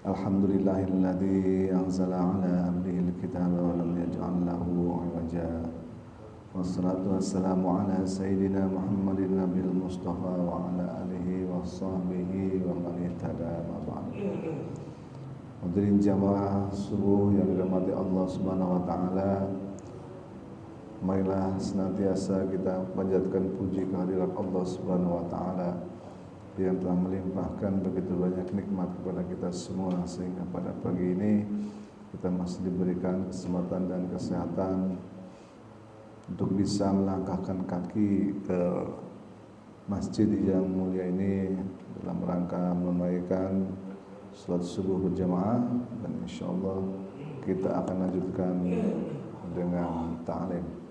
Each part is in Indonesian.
Alhamdulillahilladzi anzala ala abdihi al-kitaba wa lam yaj'al lahu 'iwaja. Wassalatu wassalamu ala sayyidina Muhammadin nabiyil mustafa wa ala alihi wa sahbihi wa man ihtada ma ba'd. Hadirin jamaah subuh yang dirahmati Allah Subhanahu wa taala. Marilah senantiasa kita panjatkan puji kehadirat Allah Subhanahu wa taala yang telah melimpahkan begitu banyak nikmat kepada kita semua, sehingga pada pagi ini kita masih diberikan kesempatan dan kesehatan untuk bisa melangkahkan kaki ke masjid yang mulia ini dalam rangka menunaikan salat subuh berjamaah, dan insyaallah kita akan lanjutkan dengan ta'lim.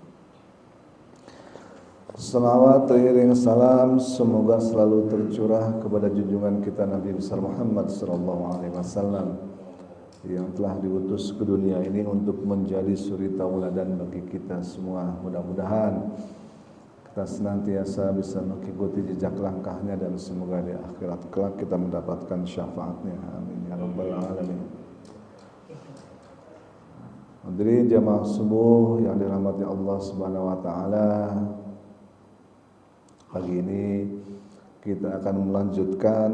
Salawat teriring salam semoga selalu tercurah kepada junjungan kita Nabi besar Muhammad sallallahu alaihi wasallam yang telah diutus ke dunia ini untuk menjadi suri tauladan bagi kita semua. Mudah-mudahan kita senantiasa bisa mengikuti jejak langkahnya dan semoga di akhirat kelak kita mendapatkan syafaatnya. Amin ya rabbal alamin. Hadirin jamaah subuh yang dirahmati Allah Subhanahu wa taala, pagi ini kita akan melanjutkan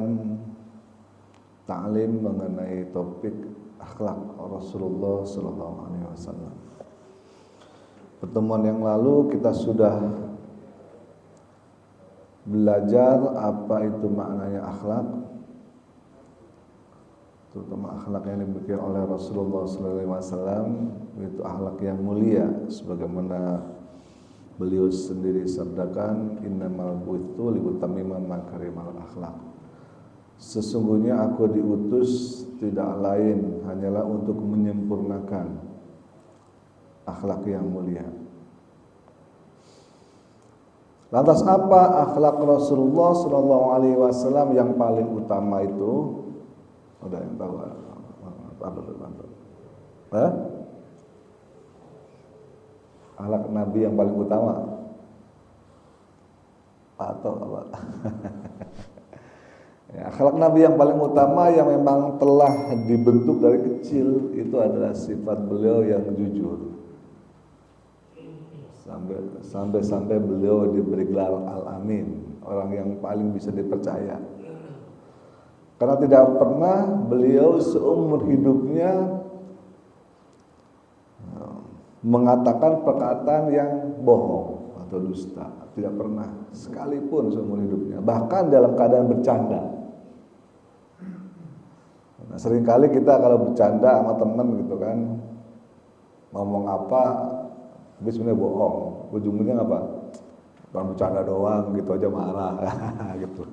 ta'lim mengenai topik akhlak Rasulullah sallallahu alaihi wasallam. Pertemuan yang lalu kita sudah belajar apa itu maknanya akhlak, terutama akhlak yang diberikan oleh Rasulullah sallallahu alaihi wasallam, itu akhlak yang mulia sebagaimana beliau sendiri sabdakan, innamal bu'itsu liutammima makarimal akhlak. Sesungguhnya aku diutus tidak lain hanyalah untuk menyempurnakan akhlak yang mulia. Lantas apa akhlak Rasulullah sallallahu alaihi wasallam yang paling utama itu? Ada yang tahu apa itu? Akhlak Nabi yang paling utama atau apa? Ya, akhlak Nabi yang paling utama yang memang telah dibentuk dari kecil itu adalah sifat beliau yang jujur. Sampai beliau diberi gelar Al-Amin, orang yang paling bisa dipercaya. Karena tidak pernah beliau seumur hidupnya mengatakan perkataan yang bohong atau dusta, tidak pernah sekalipun seumur hidupnya, bahkan dalam keadaan bercanda. Nah, seringkali kita kalau bercanda sama teman gitu kan, ngomong apa tapi sebenarnya bohong, ujungnya apa? Bukan bercanda doang gitu aja marah gitu.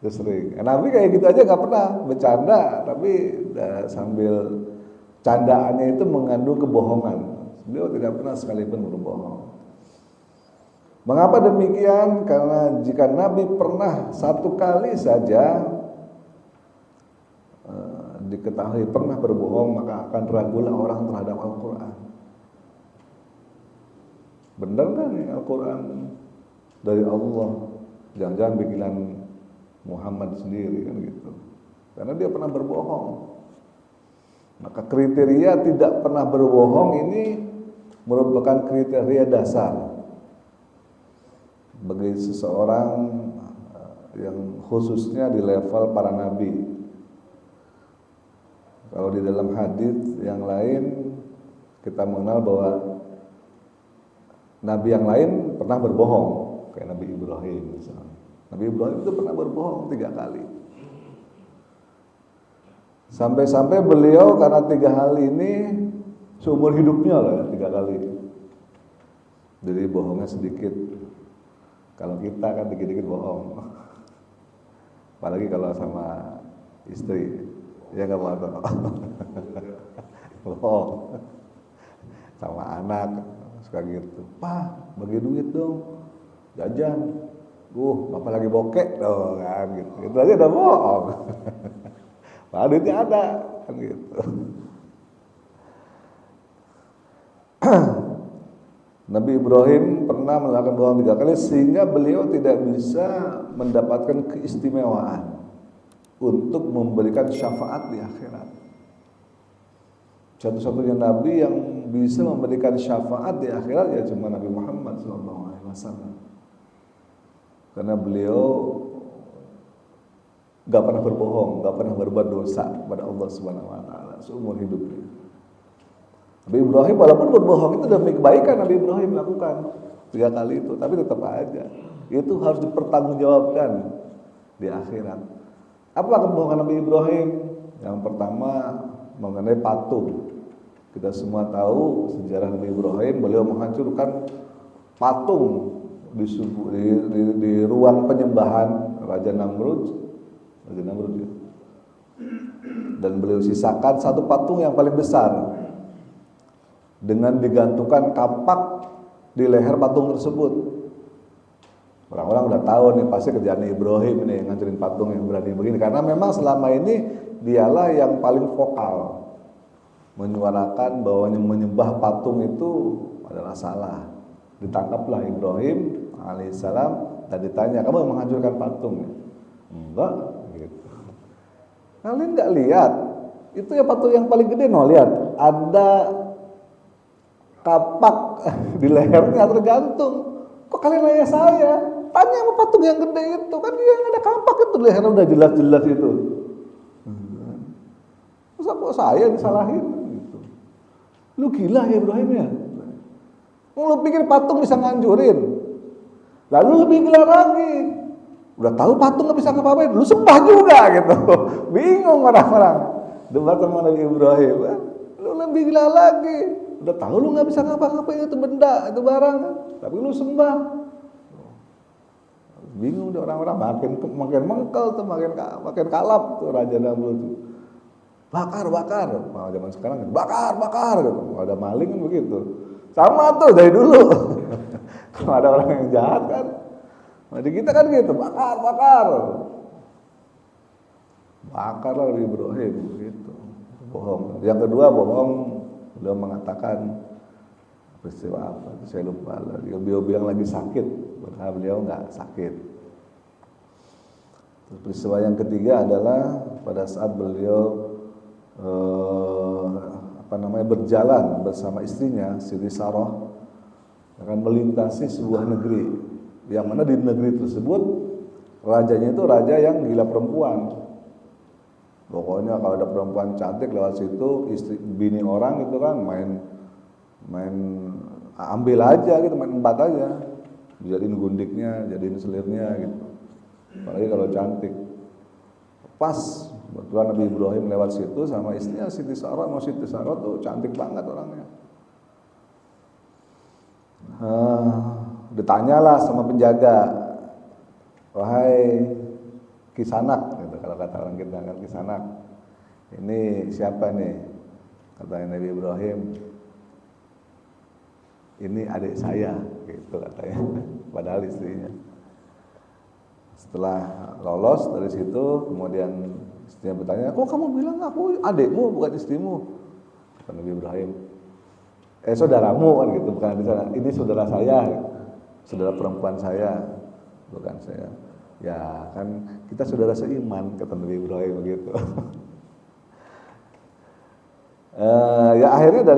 Itu sering. Nabi kayak gitu aja nggak pernah bercanda, tapi sambil candaannya itu mengandung kebohongan. Beliau tidak pernah sekalipun berbohong. Mengapa demikian? Karena jika Nabi pernah satu kali saja diketahui pernah berbohong, maka akan ragulah orang terhadap Al-Quran. Benar kan nih Al-Quran dari Allah? Jangan-jangan bikinan Muhammad sendiri kan gitu. Karena dia pernah berbohong. Maka kriteria tidak pernah berbohong ini merupakan kriteria dasar bagi seseorang yang khususnya di level para nabi. Kalau di dalam hadis yang lain kita mengenal bahwa nabi yang lain pernah berbohong, kayak Nabi Ibrahim misalnya. Nabi Ibrahim itu pernah berbohong 3 kali. Sampai-sampai beliau karena 3 hal ini seumur hidupnya lah 3 kali. Jadi bohongnya sedikit. Kalau kita kan dikit-dikit bohong. Apalagi kalau sama istri, ya nggak mau bohong. Sama anak suka gitu. Pak, bagi duit dong, jajan. Bapak lagi bokek dong kan gitu. Itu aja udah bohong. Padahal duitnya ada kan gitu. Nabi Ibrahim pernah melakukan bohong 3 kali sehingga beliau tidak bisa mendapatkan keistimewaan. untuk memberikan syafaat di akhirat. Satu-satunya nabi yang bisa memberikan syafaat di akhirat ya cuma Nabi Muhammad SAW. Karena beliau gak pernah berbohong, gak pernah berbuat dosa kepada Allah Subhanahu wa taala seumur hidupnya. Nabi Ibrahim walaupun berbohong itu demi kebaikan Nabi Ibrahim lakukan 3 kali itu, tapi tetap aja itu harus dipertanggungjawabkan di akhirat. Apa kebohongan Nabi Ibrahim? Yang pertama mengenai patung. Kita semua tahu sejarah Nabi Ibrahim, beliau menghancurkan patung di ruang penyembahan Raja Namrud ya. Dan beliau sisakan satu patung yang paling besar dengan digantungkan kapak di leher patung tersebut. Orang-orang udah tahu nih pasti kerjaan Ibrahim ini ngancurin patung yang berani begini, karena memang selama ini dialah yang paling vokal menyuarakan bahwa menyembah patung itu adalah salah. Ditangkaplah Ibrahim alaihissalam dan ditanya, kamu yang menghancurkan patung? Enggak gitu. Kalian enggak lihat itu ya patung yang paling gede, no, lihat ada kapak di lehernya tergantung. Kok kalian nanya saya? Tanya sama patung yang gede itu, kan dia ada kapak itu lehernya udah jelas-jelas itu. Masa kok saya disalahin gitu? Lu gila ya Ibrahim ya? Lu pikir patung bisa ngancurin? Lalu lebih gila lagi. Udah tahu patung nggak bisa ngapain, lu sembah juga gitu. Bingung orang-orang. Debat sama Nabi Ibrahim. Lu lebih gila lagi. Udah tahu lu nggak bisa ngapa-ngapain itu benda, itu barang, tapi lu sembah. Bingung deh orang-orang, makin mengkel tuh, makin kalap tuh Raja Namrud tuh. Bakar. Nah, zaman sekarang bakar gitu. Kalau ada maling kan begitu. Sama tuh dari dulu. Kalau ada orang yang jahat kan, nah, di kita kan gitu, bakar. Bakarlah Nabi Ibrahim begitu. Bohong. Yang kedua bohong, beliau mengatakan peristiwa apa? Saya lupa. Beliau bilang lagi sakit, padahal beliau nggak sakit. Terus peristiwa yang ketiga adalah pada saat beliau berjalan bersama istrinya Siti Sarah akan melintasi sebuah negeri, yang mana di negeri tersebut rajanya itu raja yang gila perempuan. Pokoknya kalau ada perempuan cantik lewat situ, bini orang itu kan main ambil aja gitu, main empat aja, jadiin gundiknya, jadiin selirnya gitu. Apalagi kalau cantik. Pas kebetulan Nabi Ibrahim lewat situ sama istrinya Siti Sarah. Siti Sarah tuh cantik banget orangnya. Ditanyalah sama penjaga, wahai Kisanak, gitu, kalau kata orang kita kan Kisanak, ini siapa nih? Katanya Nabi Ibrahim, ini adik saya, gitu katanya. Padahal istrinya. Setelah lolos dari situ, kemudian istrinya bertanya, kok kamu bilang aku adikmu bukan istrimu? Kata Nabi Ibrahim, saudaramu kan gitu, bukan di sana. Ini saudara saya, saudara perempuan saya, bukan saya. Ya kan kita saudara seiman, kata Nabi Ibrahim begitu. Ya akhirnya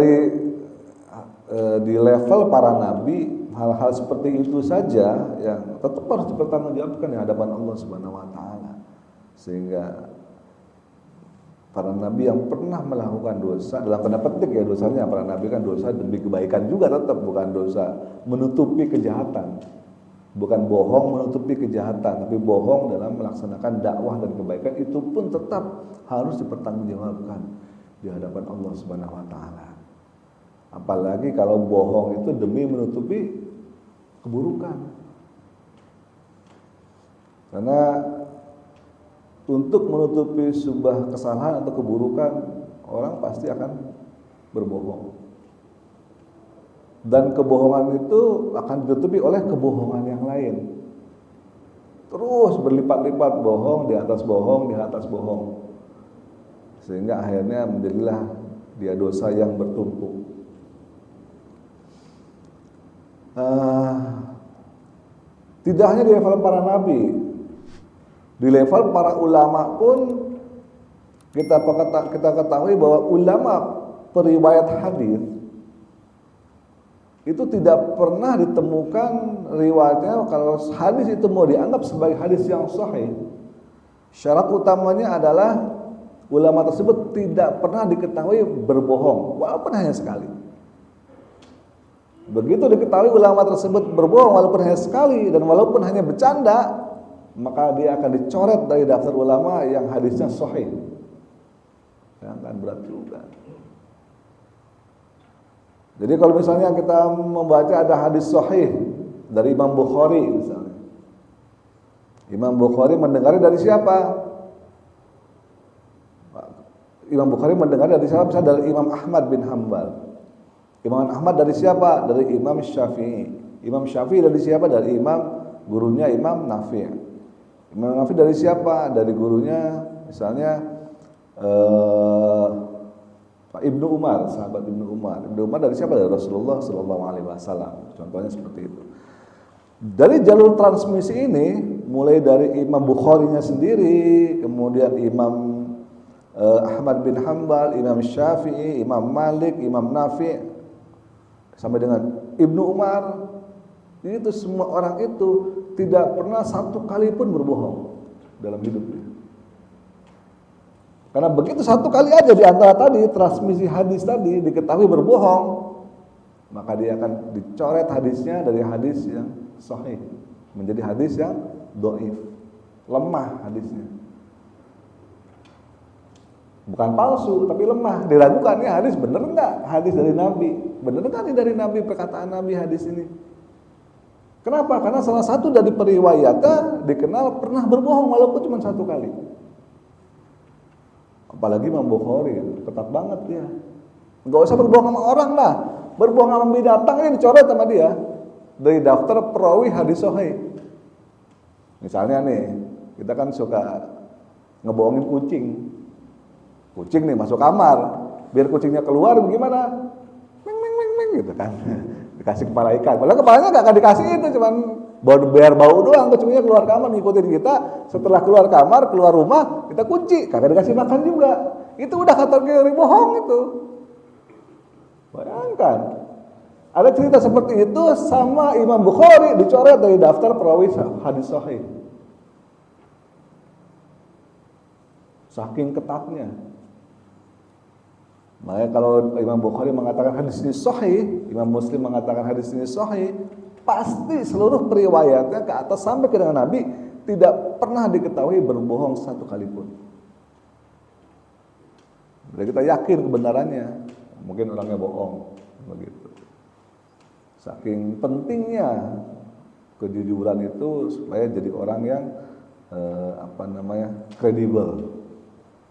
di level para nabi hal-hal seperti itu saja yang tetap harus dipertanggungjawabkan di hadapan Allah Subhanahu wa taala. Sehingga para nabi yang pernah melakukan dosa, dalam tanda petik ya dosanya, para nabi kan dosa demi kebaikan juga tetap, bukan dosa menutupi kejahatan. Bukan bohong menutupi kejahatan, tapi bohong dalam melaksanakan dakwah dan kebaikan, itu pun tetap harus dipertanggungjawabkan di hadapan Allah Subhanahu wa taala. Apalagi kalau bohong itu demi menutupi keburukan. Karena untuk menutupi sebuah kesalahan atau keburukan, orang pasti akan berbohong. Dan kebohongan itu akan ditutupi oleh kebohongan yang lain. Terus berlipat-lipat bohong di atas bohong di atas bohong. Sehingga akhirnya menjadilah dia dosa yang bertumpuk. Tidak hanya di level para nabi, Di level para ulama pun kita ketahui bahwa ulama periwayat hadis itu tidak pernah ditemukan riwayatnya kalau hadis itu mau dianggap sebagai hadis yang sahih. Syarat utamanya adalah ulama tersebut tidak pernah diketahui berbohong walaupun hanya sekali. Begitu diketahui ulama tersebut berbohong walaupun hanya sekali dan walaupun hanya bercanda, maka dia akan dicoret dari daftar ulama yang hadisnya sahih. Ya kan, berat juga. Jadi kalau misalnya kita membaca ada hadis sahih dari Imam Bukhari misalnya. Imam Bukhari mendengar dari siapa? Imam Bukhari mendengar dari siapa? Misalnya dari Imam Ahmad bin Hanbal. Imam Ahmad dari siapa? Dari Imam Syafi'i. Imam Syafi'i dari siapa? Dari gurunya Imam Nafi'. Imam Nafi' dari siapa? Dari gurunya misalnya Pak Ibnu Umar, sahabat Ibnu Umar. Ibnu Umar dari siapa? Dari Rasulullah Sallallahu Alaihi Wasallam. Contohnya seperti itu. Dari jalur transmisi ini, mulai dari Imam Bukharinya sendiri, kemudian Imam Ahmad bin Hanbal, Imam Syafi'i, Imam Malik, Imam Nafi', sampai dengan Ibnu Umar, itu semua orang itu tidak pernah satu kali pun berbohong dalam hidupnya. Karena begitu satu kali aja di antara tadi transmisi hadis tadi diketahui berbohong, maka dia akan dicoret hadisnya dari hadis yang sahih menjadi hadis yang dhaif, lemah hadisnya. Bukan palsu, tapi lemah. Diragukan ya hadis bener enggak? Hadis dari Nabi. Bener enggak nih dari Nabi, perkataan Nabi hadis ini? Kenapa? Karena salah satu dari periwayatnya dikenal pernah berbohong walaupun cuma satu kali. Apalagi Imam Bukhari, ketat banget dia. Enggak usah berbohong sama orang lah. Berbohong sama binatang ini dicoret sama dia dari daftar perawi hadis sahih. Misalnya nih, kita kan suka ngebohongin kucing. Kucing nih masuk kamar, biar kucingnya keluar gimana? Meng gitu kan. Dikasih kepala ikan. Padahal kepalanya enggak akan dikasih itu, cuman biar bau doang, kucingnya keluar kamar ngikutin kita. Setelah keluar kamar, keluar rumah, kita kunci, kagak dikasih makan juga. Itu udah kategori bohong itu. Bayangkan. Ada cerita seperti itu sama Imam Bukhari dicoret dari daftar perawi hadis sahih. Saking ketatnya. Makanya kalau Imam Bukhari mengatakan hadis ini sahih, Imam Muslim mengatakan hadis ini sahih, pasti seluruh periwayatnya ke atas sampai ke dengan Nabi tidak pernah diketahui berbohong satu kali pun. Jadi kita yakin kebenarannya, mungkin orangnya bohong, begitu. Saking pentingnya kejujuran itu supaya jadi orang yang kredibel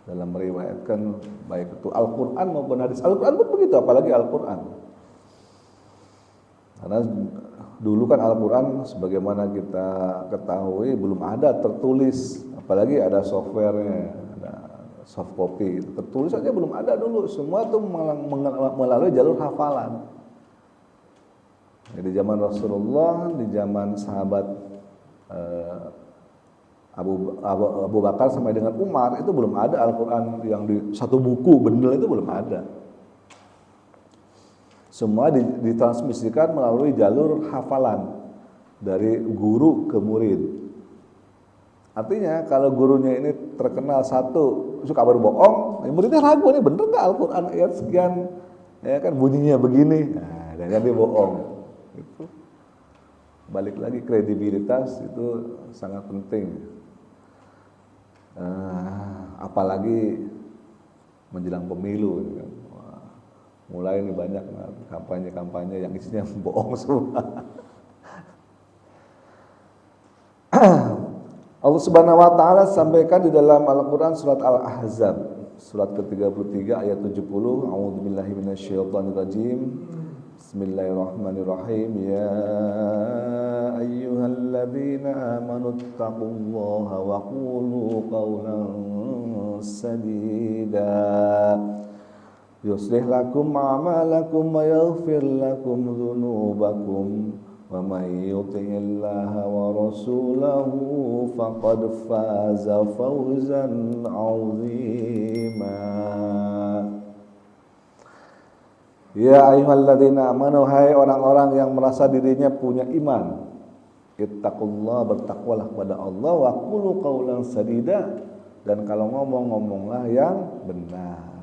dalam meriwayatkan baik itu Al-Quran maupun hadis. Al-Quran pun begitu, apalagi Al-Quran. Karena dulu kan Al-Quran sebagaimana kita ketahui belum ada tertulis, apalagi ada softwarenya, ada soft copy. Tertulis saja belum ada dulu, semua itu melalui jalur hafalan. Di zaman Rasulullah, di zaman sahabat Abu Bakar sampai dengan Umar itu belum ada Al-Quran yang di satu buku bendel, itu belum ada. Semua ditransmisikan melalui jalur hafalan dari guru ke murid. Artinya kalau gurunya ini terkenal satu suka berbohong, muridnya ragu nih bener nggak Al-Quran ayat sekian, ya kan bunyinya begini, nah, dan dia bohong. Itu balik lagi kredibilitas itu sangat penting. Apalagi menjelang pemilu kan. Mulai ini banyak kampanye-kampanye yang isinya bohong semua. Allah Subhanahu wa taala sampaikan di dalam Al-Qur'an surat Al-Ahzab surat ke-33 ayat 70, A'udzubillahi minasyaitonirrajim. Bismillahirrahmanirrahim. Ya ayyuhalladzina amanu taqullaha wa qulu qawlan sadida yuslih lakum a'malakum wa yaghfir lakum dzunubakum wa may yuti'illaha wa rasulahu faqad faza fawzan 'azima. Ya ayyuhalladzina amanu, hai orang-orang yang merasa dirinya punya iman, ittaqullah, bertakwalah kepada Allah, wa qulu qaulan sadida, dan kalau ngomonglah yang benar,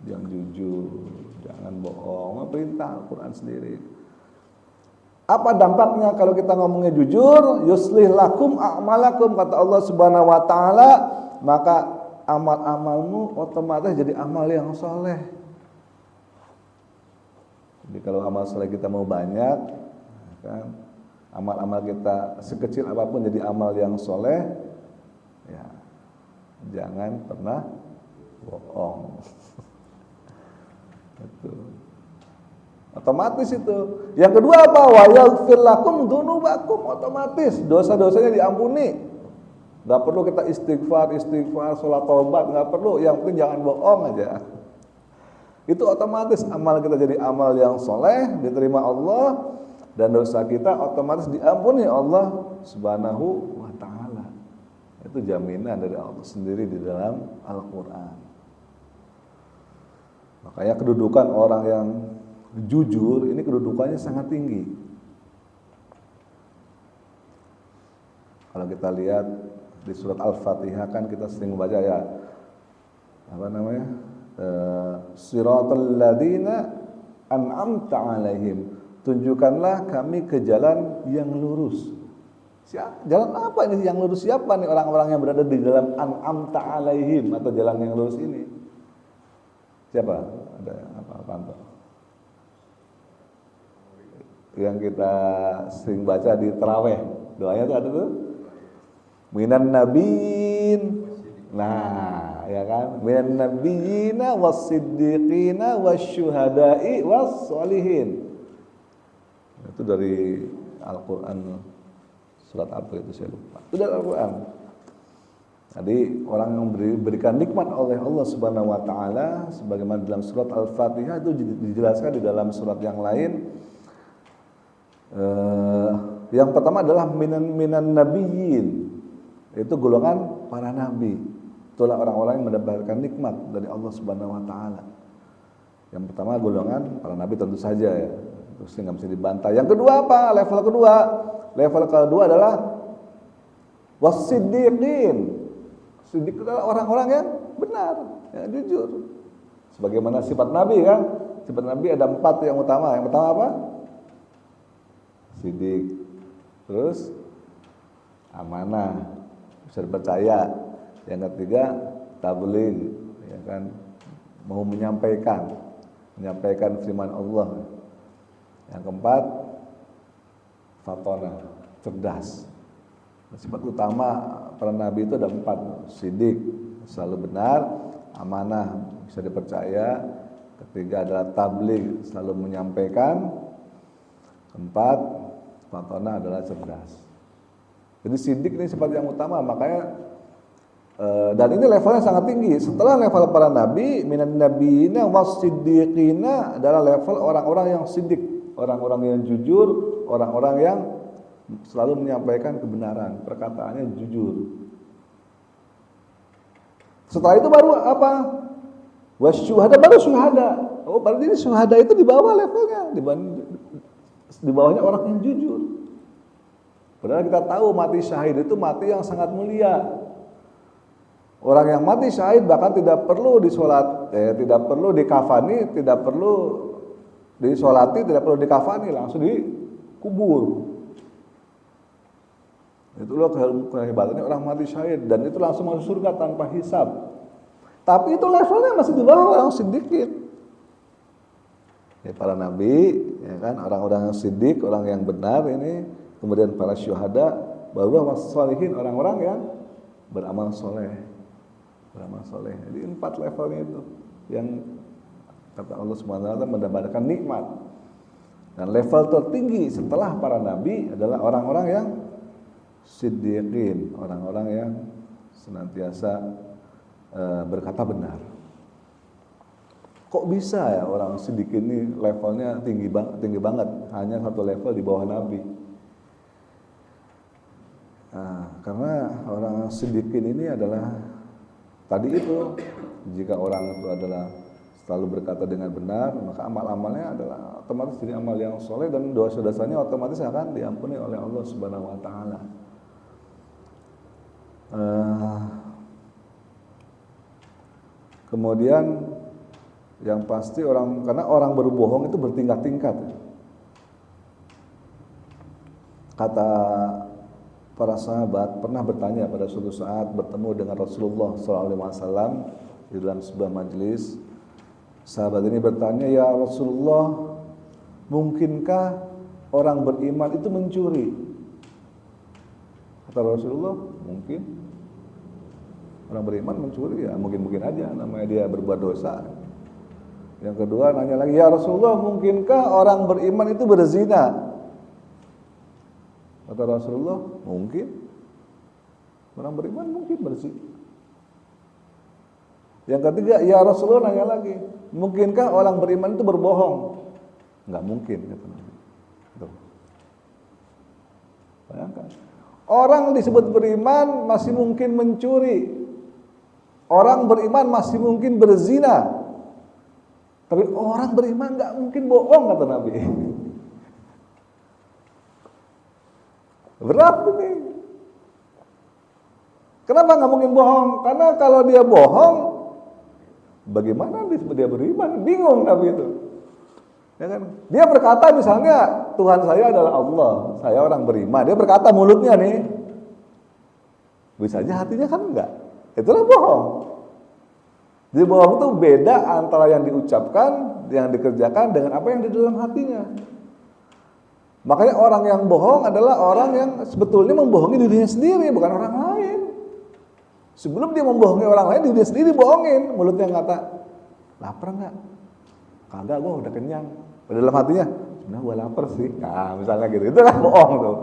yang jujur, jangan bohong. Perintah Al-Qur'an sendiri. Apa dampaknya kalau kita ngomongnya jujur? Yuslih lakum a'malakum, kata Allah Subhanahu wa taala, maka amal-amalmu otomatis jadi amal yang soleh. Jadi kalau amal soleh kita mau banyak, kan, amal-amal kita sekecil apapun jadi amal yang soleh, ya jangan pernah bohong. Itu otomatis itu. Yang kedua apa? Wa yaghfir lakum dzunubakum, otomatis dosa-dosanya diampuni. Enggak perlu kita istighfar, salat taubat, enggak perlu. Yang penting jangan bohong aja. Itu otomatis amal kita jadi amal yang soleh, diterima Allah, dan dosa kita otomatis diampuni Allah Subhanahu wa ta'ala. Itu jaminan dari Allah sendiri di dalam Al-Quran. Makanya kedudukan orang yang jujur ini kedudukannya sangat tinggi. Kalau kita lihat di surat Al-Fatihah kan kita sering membaca ya, apa namanya? Siratal ladzina an'amta 'alaihim, tunjukkanlah kami ke jalan yang lurus. Jalan apa ini yang lurus? Siapa nih orang-orang yang berada di dalam an'amta 'alaihim atau jalan yang lurus ini? Siapa? Ada apa? Yang kita sering baca di tarawih, doanya itu ada tuh, minan nabiyyin. Nah, ya kan, minan nabiyina was-siddiqina wasyuhada'i was-sholihin. Itu dari Al-Qur'an, surat apa itu saya lupa. Itu dari Al-Qur'an. Jadi orang yang diberikan nikmat oleh Allah Subhanahu wa taala sebagaimana dalam surat Al-Fatihah itu dijelaskan di dalam surat yang lain. Yang pertama adalah minan nabiyyin. Itu golongan para nabi. Itulah orang-orang yang mendapatkan nikmat dari Allah Subhanahu wa taala. Yang pertama golongan para nabi tentu saja ya. Terus nggak bisa dibantah. Yang kedua apa? Level kedua adalah was-siddiqin. Siddiq adalah orang-orang yang benar, yang jujur. Sebagaimana sifat nabi kan? Sifat nabi ada 4 yang utama. Yang pertama apa? Siddiq. Terus amanah, bisa dipercaya. Yang ketiga tabligh, ya kan, mau menyampaikan firman Allah. Yang keempat fatona, cerdas. Sifat utama para nabi itu ada 4. Siddiq, selalu benar. Amanah, bisa dipercaya. Ketiga adalah tabligh, selalu menyampaikan. Keempat, fatona adalah cerdas. Jadi siddiq ini sifat yang utama, makanya dan ini levelnya sangat tinggi. Setelah level para nabi, minan nabiyina was-siddiqina adalah level orang-orang yang siddiq, orang-orang yang jujur, orang-orang yang selalu menyampaikan kebenaran, perkataannya jujur. Setelah itu baru apa? Wasyuhada, baru syuhada. Oh, berarti ini syuhada itu di bawah levelnya, di bawahnya orang yang jujur. Padahal kita tahu mati syahid itu mati yang sangat mulia. Orang yang mati syahid bahkan tidak perlu disolat, tidak perlu dikafani, tidak perlu disolati, tidak perlu dikafani, langsung dikubur. Itulah kehebatannya orang mati syahid, dan itu langsung masuk surga tanpa hisab. Tapi itu levelnya masih di bawah orang siddiqin. Ya, para nabi, ya kan, orang-orang yang siddiq, orang yang benar ini, kemudian para syuhada, baru was-sholihin, orang-orang yang beramal soleh. Jadi 4 levelnya itu yang kata Allah SWT mendapatkan nikmat. Dan level tertinggi setelah para nabi adalah orang-orang yang siddiqin, orang-orang yang senantiasa berkata benar. Kok bisa ya orang siddiqin ini levelnya tinggi banget, hanya 1 level di bawah nabi? Karena orang siddiqin ini adalah tadi itu, jika orang itu adalah selalu berkata dengan benar, maka amal-amalnya adalah otomatis jadi amal yang soleh dan dosa-dosanya otomatis akan diampuni oleh Allah Subhanahu wa taala. Kemudian yang pasti karena orang berbohong itu bertingkat-tingkat. Kata para sahabat pernah bertanya pada suatu saat bertemu dengan Rasulullah SAW di dalam sebuah majelis. Sahabat ini bertanya, "Ya Rasulullah, mungkinkah orang beriman itu mencuri?" Kata Rasulullah, "Mungkin. Orang beriman mencuri, ya mungkin-mungkin aja, namanya dia berbuat dosa." Yang kedua nanya lagi, "Ya Rasulullah, mungkinkah orang beriman itu berzina?" Kata Rasulullah, "Mungkin. Orang beriman mungkin berzina." Yang ketiga, "Ya Rasulullah," nanya lagi, "mungkinkah orang beriman itu berbohong?" Enggak mungkin, kata Nabi. Tuh. Bayangkan. Orang disebut beriman masih mungkin mencuri. Orang beriman masih mungkin berzina. Tapi orang beriman enggak mungkin bohong, kata Nabi. Berat ini. Kenapa nggak mungkin bohong? Karena kalau dia bohong, bagaimana dia beriman? Bingung Nabi itu. Ya kan? Dia berkata misalnya, Tuhan saya adalah Allah, saya orang beriman. Dia berkata mulutnya nih, bisa aja hatinya kan enggak. Itulah bohong. Jadi bohong itu beda antara yang diucapkan, yang dikerjakan dengan apa yang di dalam hatinya. Makanya orang yang bohong adalah orang yang sebetulnya membohongi dirinya sendiri, bukan orang lain. Sebelum dia membohongi orang lain, dirinya sendiri bohongin. Mulutnya kata, "Lapar nggak?" "Kagak, gua udah kenyang." Pada dalam hatinya, "Sebenarnya gua lapar sih." Nah, misalnya gitu. Itu kan bohong tuh.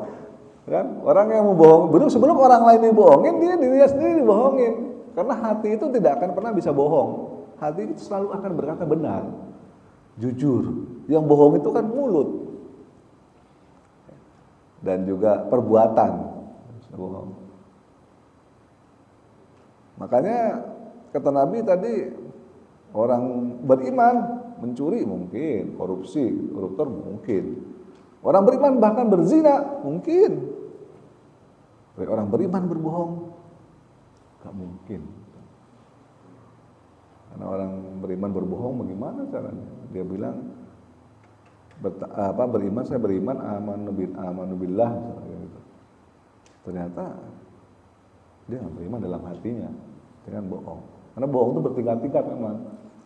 Kan? Orang yang membohong, sebelum orang lain dibohongin, dia dirinya sendiri dibohongin. Karena hati itu tidak akan pernah bisa bohong. Hati itu selalu akan berkata benar, jujur. Yang bohong itu kan mulut. Dan juga perbuatan bohong. Makanya kata Nabi tadi, orang beriman mencuri mungkin, koruptor mungkin. Orang beriman bahkan berzina mungkin. Tapi orang beriman berbohong gak mungkin. Karena orang beriman berbohong bagaimana caranya? Dia bilang beriman, saya beriman, amanu billah, gitu. Ternyata dia nggak beriman dalam hatinya, dengan bohong. Karena bohong itu bertingkat-tingkat memang.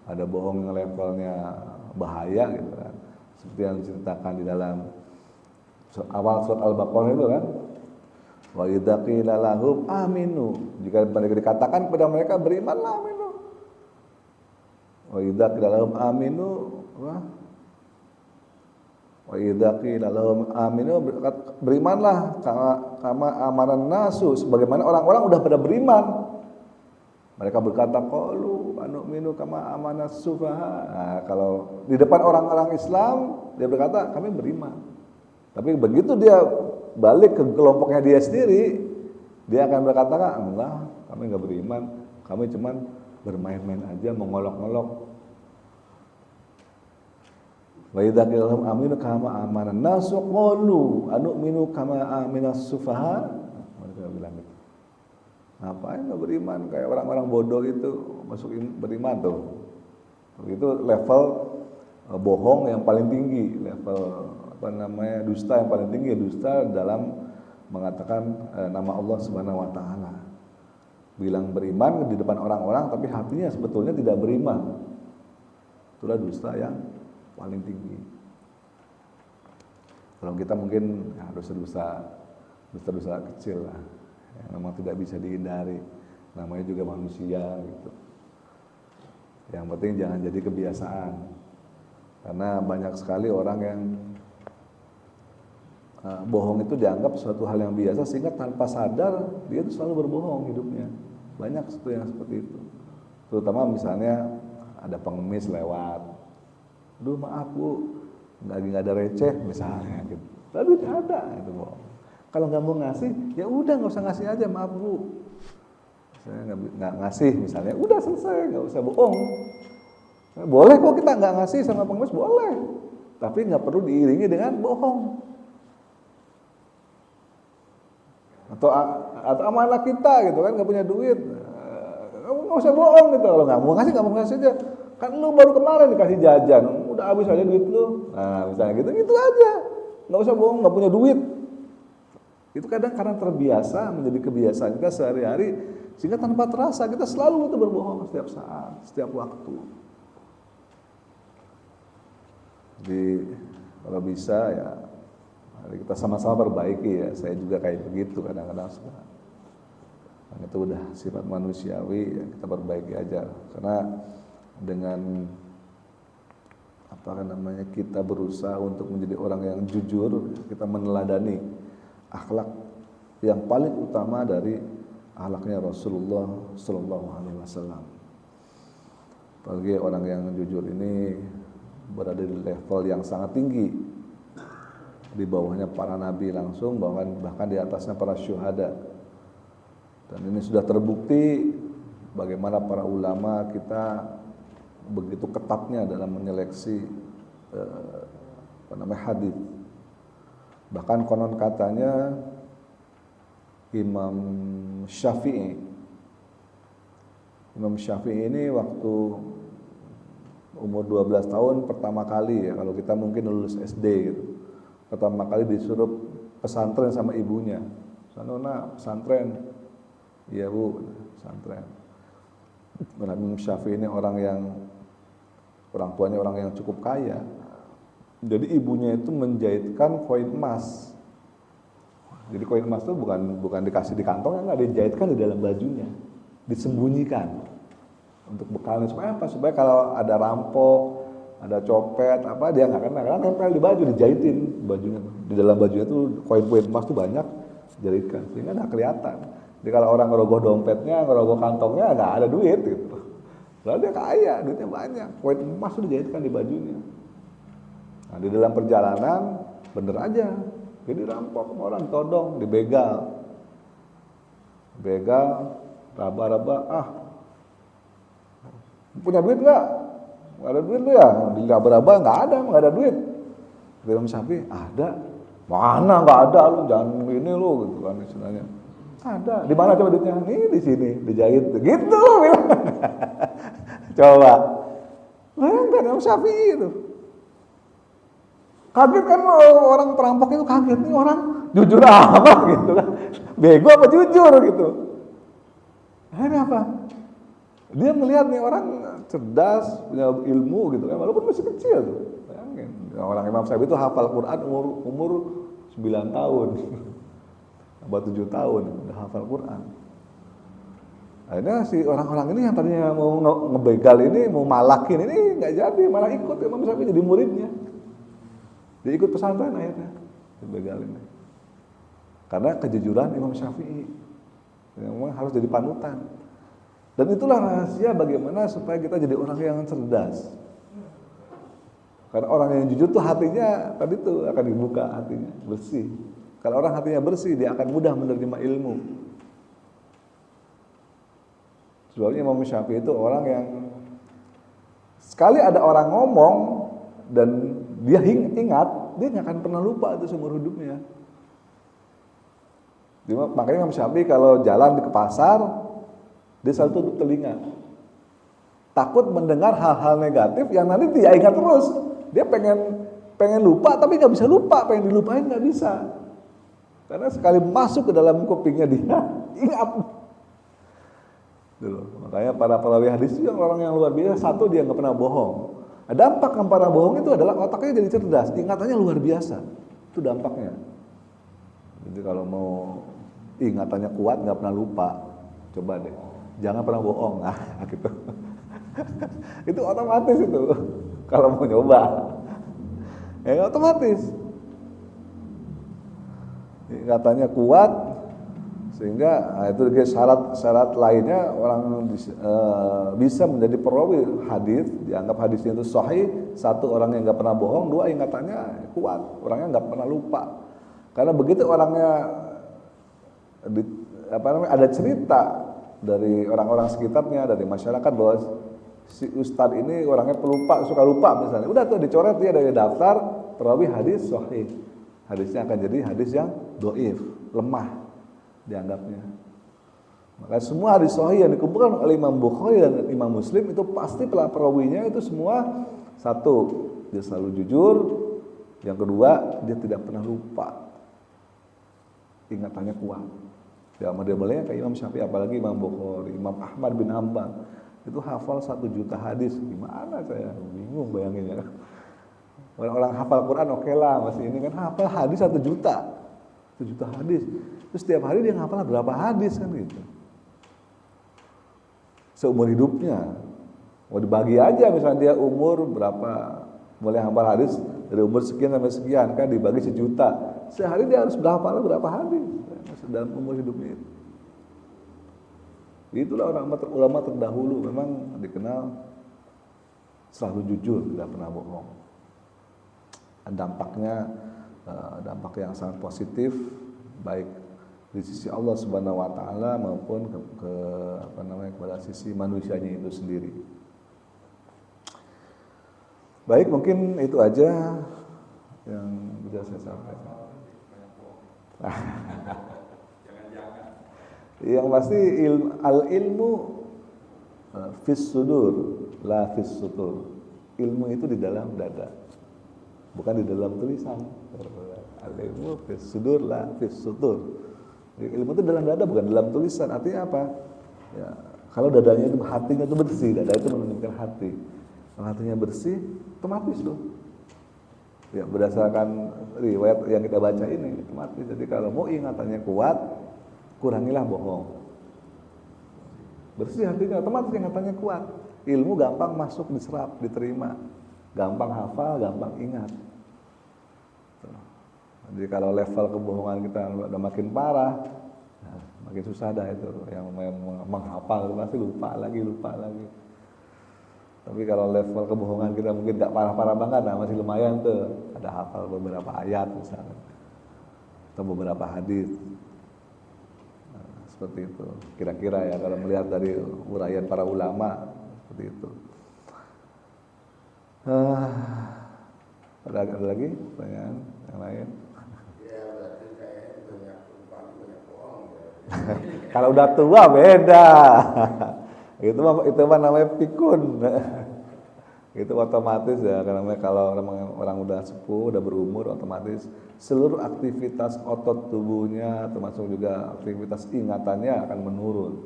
Ada bohong yang levelnya bahaya gitu kan, seperti yang diceritakan di dalam awal surat Al-Baqarah itu kan. Wa idza qila lahum aminu, jika mereka dikatakan kepada mereka berimanlah, aminu. Wa idza qila lahum aminu, wa idza qila lahum aminu, berimanlah kama amanan nasu, sebagaimana orang-orang udah pada beriman. Mereka berkata, qalu anu'minu kama amanas sufaha. Nah, kalau di depan orang-orang Islam dia berkata kami beriman. Tapi begitu dia balik ke kelompoknya dia sendiri, dia akan berkata, enggak, kami enggak beriman, kami cuman bermain-main aja, mengolok-olok. Wa idza qila lahum aminu kama amanan nasu qalu anu'minu kama aminas sufaha. Mereka bilang gitu. Ngapain nggak beriman kayak orang-orang bodoh itu masuk beriman tuh. Itu level bohong yang paling tinggi, level dusta yang paling tinggi, dusta dalam mengatakan nama Allah Subhanahu wa taala. Bilang beriman di depan orang-orang tapi hatinya sebetulnya tidak beriman. Itulah dusta yang paling tinggi. Kalau kita mungkin dosa-dosa kecil lah, yang memang tidak bisa dihindari. Namanya juga manusia gitu. Yang penting jangan jadi kebiasaan. Karena banyak sekali orang yang bohong itu dianggap suatu hal yang biasa, sehingga tanpa sadar dia itu selalu berbohong hidupnya. Banyak yang seperti itu. Terutama misalnya ada pengemis lewat, "Duh maaf Bu, lagi nggak ada receh," misalnya gitu. Tapi tidak ada, itu bohong. Kalau nggak mau ngasih, ya udah nggak usah ngasih aja, maaf Bu. Saya nggak ngasih misalnya, udah selesai, nggak usah bohong. Boleh kok kita nggak ngasih sama pengemis, boleh. Tapi nggak perlu diiringi dengan bohong. Atau sama anak kita gitu kan, nggak punya duit, nggak usah bohong gitu. Kalau nggak mau ngasih aja. Kan lu baru kemarin dikasih jajan, udah habis aja duit lu. Nah misalnya gitu aja, nggak usah bohong, nggak punya duit. Itu kadang karena terbiasa, menjadi kebiasaan kita sehari-hari, sehingga tanpa terasa kita selalu itu berbohong setiap saat, setiap waktu. Jadi kalau bisa ya mari kita sama-sama perbaiki ya. Saya juga kayak begitu kadang-kadang suka. Itu udah sifat manusiawi ya, kita perbaiki aja. Karena dengan kita berusaha untuk menjadi orang yang jujur, kita meneladani akhlak yang paling utama dari akhlaknya Rasulullah Sallallahu Alaihi Wasallam. Apalagi orang yang jujur ini berada di level yang sangat tinggi, di bawahnya para nabi langsung, bahkan di atasnya para syuhada. Dan ini sudah terbukti bagaimana para ulama kita begitu ketatnya dalam menyeleksi hadis. Bahkan konon katanya Imam Syafi'i ini waktu umur 12 tahun pertama kali ya, kalau kita mungkin lulus SD gitu, pertama kali disuruh pesantren sama ibunya. Nona pesantren, iya Bu, pesantren. Imam Syafi'i ini orang tuanya orang yang cukup kaya. Jadi ibunya itu menjahitkan koin emas. Jadi koin emas itu bukan dikasih di kantong, enggak, dijahitkan di dalam bajunya, disembunyikan untuk bekalnya. Supaya apa? Supaya kalau ada rampok, ada copet, dia nggak kena, karena tempel di baju, dijahitin bajunya. Di dalam bajunya tuh koin-koin emas tuh banyak, dijahitkan sehingga nggak kelihatan. Jadi kalau orang ngerogoh dompetnya, ngerogoh kantongnya, nggak ada duit gitu. Lalu dia kaya, duitnya banyak, koin emas tuh dijahitkan di bajunya. Nah di dalam perjalanan bener aja, jadi rampok, orang ditodong, dibegal, raba-raba, punya duit nggak? Nggak ada duit lu ya? Diraba-raba nggak ada duit. Imam Syafi'i ada, mana nggak ada, lu jangan ini lu gitu kan istilahnya. Ada, di mana coba duitnya? Nih di sini, dijahit, gitu bilang. Coba, bayangkan Imam Syafi'i itu. Kaget kan orang perampok itu, kaget nih orang jujur apa gitu kan, bego apa jujur gitu. Akhirnya apa? Dia melihat nih orang cerdas, punya ilmu gitu kan, walaupun masih kecil tuh. Bayangin, orang Imam Syafi'i itu hafal Quran umur 9 tahun, abad 7 tahun udah hafal Quran. Akhirnya si orang-orang ini yang tadinya mau ngebegal ini, mau malakin ini nggak jadi, malah ikut Imam Syafi'i jadi muridnya. Dia ikut pesantren akhirnya, dibegalin. Karena kejujuran Imam Syafi'i yang memang harus jadi panutan. Dan itulah rahasia bagaimana supaya kita jadi orang yang cerdas. Karena orang yang jujur tuh hatinya tadi tuh akan dibuka, hatinya bersih. Kalau orang hatinya bersih, dia akan mudah menerima ilmu. Sebabnya Imam Syafi'i itu orang yang sekali ada orang ngomong dan dia ingat, dia nggak akan pernah lupa itu seumur hidupnya. Makanya Imam Syafi'i kalau jalan ke pasar, dia selalu tutup telinga. Takut mendengar hal-hal negatif yang nanti dia ingat terus. Dia pengen lupa, tapi nggak bisa lupa. Pengen dilupain nggak bisa. Karena sekali masuk ke dalam kupingnya dia, ingat. Dulu. Makanya para perawi hadis itu orang yang luar biasa. Satu, dia nggak pernah bohong. Dampak yang para bohong itu adalah otaknya jadi cerdas, ingatannya luar biasa. Itu dampaknya. Jadi kalau mau ingatannya kuat, nggak pernah lupa, coba deh, jangan pernah bohong, gitu. Itu otomatis itu. Kalau mau nyoba, ya otomatis. Ingatannya kuat, sehingga itu syarat lainnya orang bisa menjadi perawi hadis, dianggap hadisnya itu sahih. Satu, orang yang nggak pernah bohong. Dua, ingatannya kuat, orangnya nggak pernah lupa. Karena begitu orangnya ada cerita dari orang-orang sekitarnya, dari masyarakat bahwa si ustadz ini orangnya pelupa, suka lupa misalnya. Udah tuh dicoret dia dari daftar perawi hadis sahih. Hadisnya akan jadi hadis yang dhaif, lemah dianggapnya. Maka semua hadis sahih yang dikumpulkan oleh Imam Bukhari dan Imam Muslim itu pasti perawinya itu semua satu, dia selalu jujur, yang kedua dia tidak pernah lupa, ingatannya kuat. Ya model-modelnya kayak Imam Syafi'i, apalagi Imam Bukhari, Imam Ahmad bin Hanbal itu hafal 1 juta hadis. Gimana saya bingung bayanginnya. Orang-orang hafal Quran oke lah, masih ini kan hafal hadis 1 juta. 1 juta hadis. Terus setiap hari dia hafal berapa hadis kan gitu. Seumur hidupnya. Mau dibagi aja misalnya dia umur berapa, mulai hafal hadis dari umur sekian sampai sekian kan dibagi 1 juta. Sehari dia harus berhafal berapa hadis dalam umur hidupnya itu. Itulah orang ulama terdahulu memang dikenal selalu jujur, tidak pernah bohong. Dampaknya dampak yang sangat positif baik di sisi Allah Subhanahu wa taala maupun kepada sisi manusianya itu sendiri. Baik, mungkin itu aja yang bisa saya sampaikan. Yang pasti al-ilmu fis sudur la fis sutur. Ilmu itu di dalam dada, bukan di dalam tulisan. Al-ilmu fis sudur la fis sutur. Ilmu itu dalam dada, bukan dalam tulisan. Artinya apa? Ya, kalau dadanya itu, hatinya itu bersih, dada itu menunjukkan hati. Kalau hatinya bersih, otomatis loh. Ya, berdasarkan riwayat yang kita baca ini, otomatis. Jadi kalau mau ingatannya kuat, kurangilah bohong. Bersih hatinya, otomatis ingatannya kuat. Ilmu gampang masuk, diserap, diterima. Gampang hafal, gampang ingat. Jadi kalau level kebohongan kita udah makin parah, nah, makin susah dah itu. Yang menghafal pasti lupa lagi. Tapi kalau level kebohongan kita mungkin gak parah-parah banget, nah masih lumayan tuh. Ada hafal beberapa ayat misalnya, atau beberapa hadis. Nah, seperti itu. Kira-kira ya kalau melihat dari uraian para ulama seperti itu. Ada lagi pertanyaan yang lain? Ya berarti kayak banyak bohong. Kalau udah tua beda. itu mah namanya pikun. Itu otomatis ya, karena kalau orang udah sepuh, udah berumur, otomatis seluruh aktivitas otot tubuhnya termasuk juga aktivitas ingatannya akan menurun.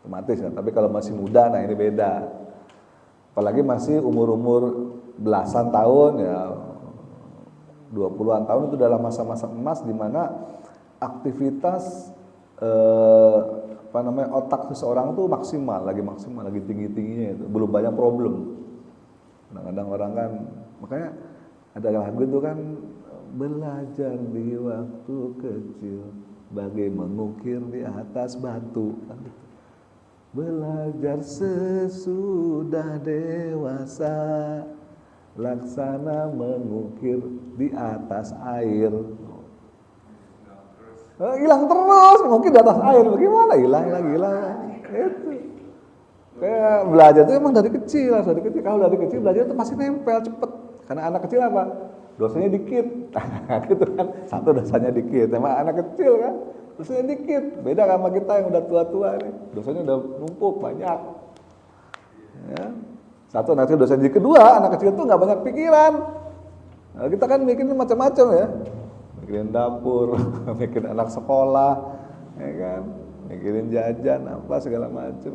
Otomatis ya. Tapi kalau masih muda, nah ini beda. Apalagi masih umur-umur belasan tahun ya, 20-an tahun itu dalam masa-masa emas di mana aktivitas otak seseorang tuh maksimal, lagi tinggi-tingginya itu, belum banyak problem. Kadang-kadang orang kan, makanya ada lagu itu kan, belajar di waktu kecil bagai mengukir di atas batu. Belajar sesudah dewasa laksana mengukir di atas air. Hilang terus, mungkin di atas air, bagaimana? Hilang lagi. Itu. Kayak belajar itu emang dari kecil. Kalau dari kecil belajar itu pasti nempel cepet. Karena anak kecil apa? Dosanya dikit. Gitu kan. Satu dosanya dikit. Emang anak kecil kan, dosanya dikit. Beda sama kita yang udah tua-tua nih. Dosanya udah numpuk banyak. Ya. Satu anak kecil dosanya dikit. Kedua, anak kecil itu nggak banyak pikiran. Nah, kita kan mikirin macam-macam ya. Mikirin dapur, mikirin anak sekolah, ya kan, mikirin jajan apa segala macam.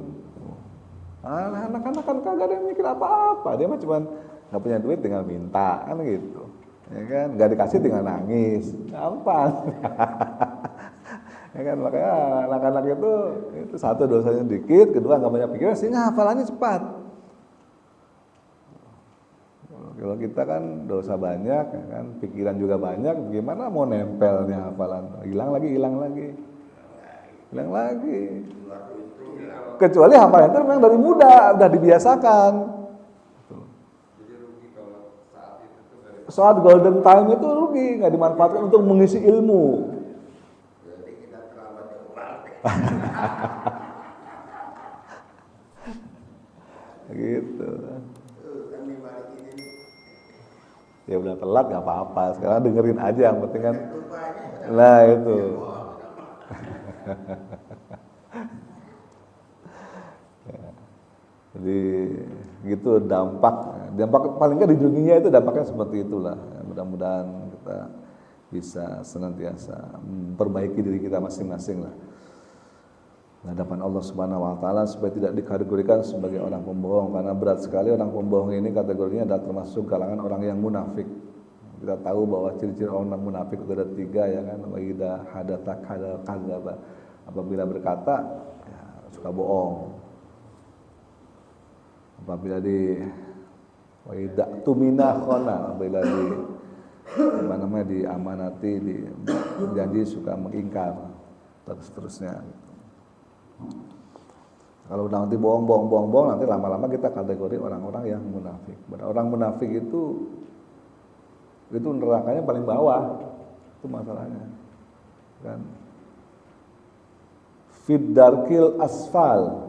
Anak-anak kan kagak ada yang mikir apa-apa, dia mah cuma nggak punya duit tinggal minta kan gitu, ya kan, nggak dikasih tinggal nangis, gampang. Ya kan, makanya anak-anak itu satu dosanya dikit, kedua nggak banyak pikiran, sehingga hafalannya cepat. Kalau kita kan dosa banyak, ya kan, pikiran juga banyak, gimana mau nempelnya hafalan? Hilang lagi. Kecuali hafalan itu memang dari muda, udah dibiasakan. Jadi rugi kalau saat itu tuh dari Saat golden time itu rugi, nggak dimanfaatkan untuk mengisi ilmu. berarti kita terlambat Gitu. Ya udah telat nggak apa-apa, sekarang dengerin aja yang penting kan. Nah itu. Jadi gitu dampak paling nggak di dunia itu dampaknya seperti itulah. Mudah-mudahan kita bisa senantiasa memperbaiki diri kita masing-masing lah di hadapan Allah Subhanahu wa taala supaya tidak dikategorikan sebagai orang pembohong, karena berat sekali orang pembohong ini kategorinya adalah termasuk kalangan orang yang munafik. Kita tahu bahwa ciri-ciri orang munafik itu ada 3 ya kan, wa idza hadatsa kadzaba. Apabila berkata ya, suka bohong. Apabila wa idza tumina khana, apabila diamanati, janji suka mengingkar, terus-terusnya. Kalau nanti bohong, nanti lama-lama kita kategori orang-orang yang munafik. Orang munafik itu nerakanya paling bawah, itu masalahnya. Kan? Fid darkil asfal,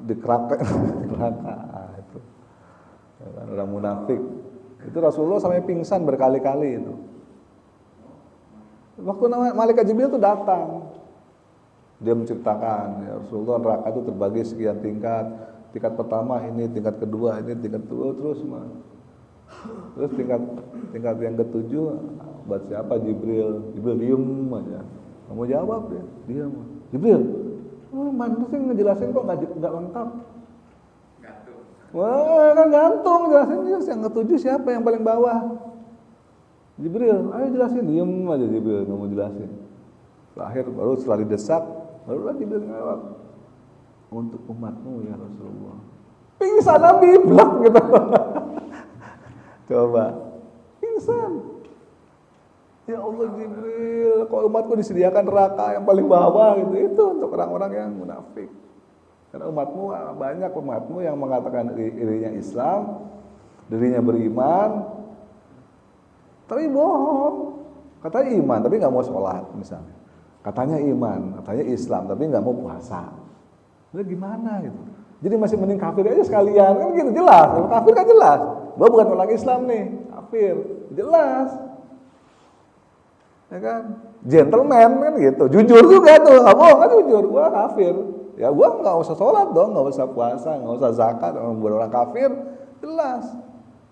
di neraka itu. Ya kan, orang munafik. Itu Rasulullah sampai pingsan berkali-kali itu. Waktu malaikat Jibril itu datang. Dia menceritakan, ya Rasulullah, neraka itu terbagi sekian tingkat. Tingkat pertama ini, tingkat kedua ini, tingkat kedua terus Terus tingkat yang ke-7 buat siapa? Jibril diem aja. Kamu jawab dia, diam. Jibril, mana sih ngejelasin kok nggak lengkap? Gantung. Wah kan gantung, jelasin yang ke-7 siapa yang paling bawah? Jibril, ayo jelasin, diem aja Jibril, nggak mau jelasin. Terakhir baru setelah didesak, barulah Jibril ngawab, untuk umatmu ya Rasulullah. Pingsan Nabi, blak gitu. Coba, pingsan. Ya Allah Jibril, kok umatku disediakan neraka yang paling bawah gitu. Itu untuk orang-orang yang munafik. Karena banyak umatmu yang mengatakan dirinya Islam, dirinya beriman, tapi bohong. Katanya iman, tapi nggak mau sholat misalnya. Katanya iman, katanya Islam, tapi nggak mau puasa. Udah gimana gitu? Jadi masih mending kafir aja sekalian, kan gitu jelas. Kalau kafir kan jelas, bahwa bukan orang Islam nih, kafir, jelas. Ya kan? Gentleman kan gitu, jujur juga tuh, nggak bohong kan jujur, gua kafir. Ya gua nggak usah sholat dong, nggak usah puasa, nggak usah zakat, orang kafir, jelas.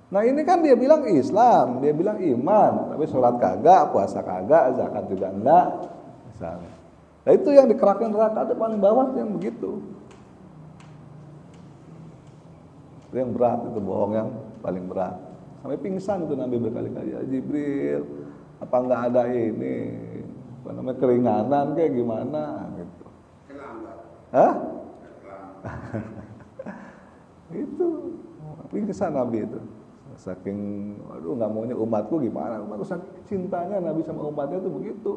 Nah ini kan dia bilang Islam, dia bilang iman, tapi sholat kagak, puasa kagak, zakat juga enggak. Misalnya. Nah itu yang dikerakkan neraka itu paling bawah yang begitu. Itu yang berat, itu bohong yang paling berat. Sampai pingsan itu Nabi berkali-kali, ya Jibril, apa enggak ada ini, apa namanya keringanan kayak gimana gitu. Hah? Itu pingsan Nabi itu. Saking, aduh nggak maunya umatku gimana, umatku saking cintanya Nabi sama umatnya itu begitu.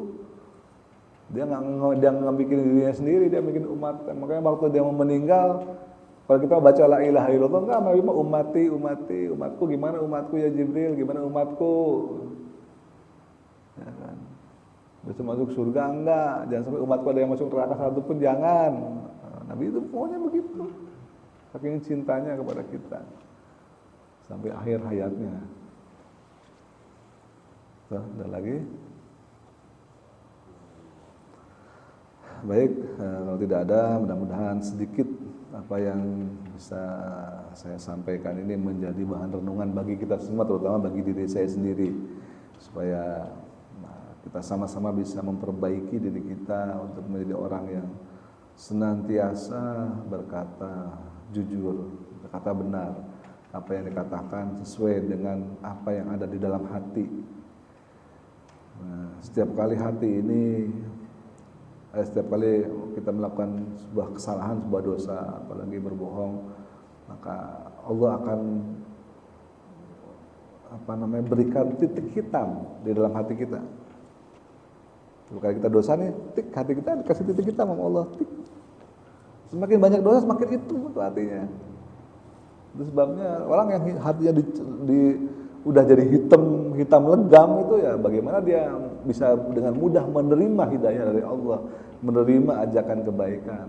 Dia nggak bikin dirinya sendiri, dia bikin umat. Makanya waktu dia mau meninggal, kalau kita baca la ilaha illallah, enggak, Nabi mah umatku gimana umatku ya Jibril, gimana umatku? Ya kan? Bisa masuk surga enggak? Jangan sampai umatku ada yang masuk neraka satu pun jangan. Nabi itu maunya begitu. Saking cintanya kepada kita. Sampai akhir hayatnya. Ada lagi? Baik, kalau tidak ada, mudah-mudahan sedikit apa yang bisa saya sampaikan ini menjadi bahan renungan bagi kita semua, terutama bagi diri saya sendiri, supaya kita sama-sama bisa memperbaiki diri kita untuk menjadi orang yang senantiasa berkata jujur, berkata benar, apa yang dikatakan sesuai dengan apa yang ada di dalam hati. Nah, setiap kali kita melakukan sebuah kesalahan, sebuah dosa, apalagi berbohong, maka Allah akan berikan titik hitam di dalam hati kita. Kalau kita dosa nih, hati kita dikasih titik hitam sama Allah. Semakin banyak dosa, semakin itu hatinya. Itu sebabnya orang yang hatinya udah jadi hitam legam itu ya bagaimana dia bisa dengan mudah menerima hidayah dari Allah, menerima ajakan kebaikan.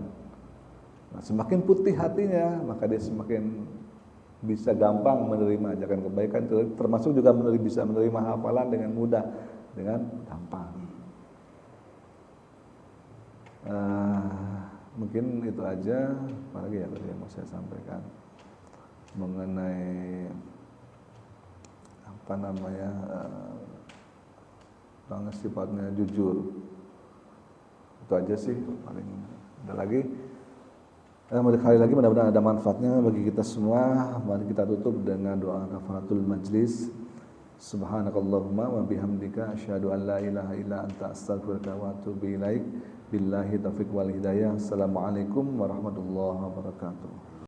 Nah, semakin putih hatinya, maka dia semakin bisa gampang menerima ajakan kebaikan, termasuk juga bisa menerima hafalan dengan mudah, dengan gampang. Mungkin itu aja. Apalagi ya yang mau saya sampaikan mengenai apa namanya orang sifatnya jujur. Itu aja sih paling. Ada lagi. Sekali lagi mudah-mudahan ada manfaatnya bagi kita semua. Mari kita tutup dengan doa kafaratul majlis. Subhanakallahumma wa bihamdika asyhadu an la ilaha illa anta astaghfiruka wa atubu ilaik. Billahi taufiq wal hidayah. Assalamualaikum warahmatullahi wabarakatuh.